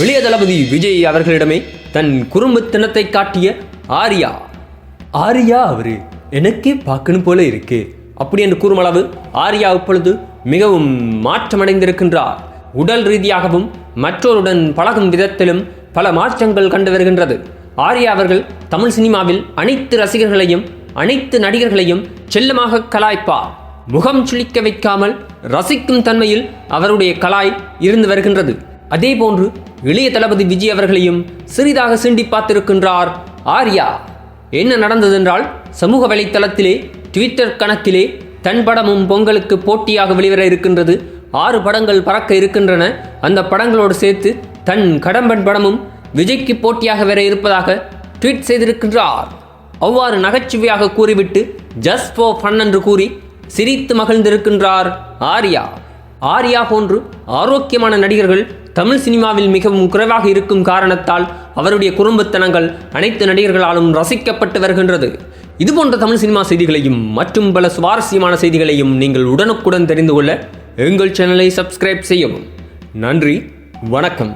இளைய தளபதி விஜய் அவர்களிடமே தன் குறும்புத்தனத்தை காட்டிய ஆர்யா. அவரு எனக்கே பார்க்கணும் போல இருக்கு அப்படி என்று கூறும் அளவு ஆர்யா இப்பொழுது மிகவும் மாற்றமடைந்திருக்கின்றார். உடல் ரீதியாகவும் மற்றோருடன் பழகும் விதத்திலும் பல மாற்றங்கள் கண்டு வருகின்றது. ஆர்யா அவர்கள் தமிழ் சினிமாவில் அனைத்து ரசிகர்களையும் அனைத்து நடிகர்களையும் செல்லமாக கலாய்ப்பார். முகம் சுளிக்க வைக்காமல் ரசிக்கும் தன்மையில் அவருடைய கலாய் இருந்து வருகின்றது. அதே போன்று இளைய தளபதி விஜய் அவர்களையும் சிறிதாக சீண்டி பார்த்திருக்கின்றார் ஆர்யா. என்ன நடந்ததென்றால், சமூக வலைத்தளத்திலே ட்விட்டர் கணக்கிலே தன் படமும் பொங்கலுக்கு போட்டியாக வெளிவர இருக்கின்றது. 6 படங்கள் பறக்க இருக்கின்றன. அந்த படங்களோடு சேர்த்து தன் கடம்பன் படமும் விஜய்க்கு போட்டியாக வர இருப்பதாக ட்வீட் செய்திருக்கின்றார். அவ்வாறு நகைச்சுவையாக கூறிவிட்டு ஜஸ்ட் ஃபார் ஃபன் என்று கூறி சிரித்து மகிழ்ந்திருக்கின்றார் ஆர்யா. ஆர்யா போன்று ஆரோக்கியமான நடிகர்கள் தமிழ் சினிமாவில் மிகவும் குறைவாக இருக்கும் காரணத்தால் அவருடைய குறும்புத்தனங்கள் அனைத்து நடிகர்களாலும் ரசிக்கப்பட்டு வருகின்றது. இதுபோன்ற தமிழ் சினிமா செய்திகளையும் மற்றும் பல சுவாரஸ்யமான செய்திகளையும் நீங்கள் உடனுக்குடன் தெரிந்து கொள்ள எங்கள் சேனலை சப்ஸ்கிரைப் செய்யவும். நன்றி, வணக்கம்.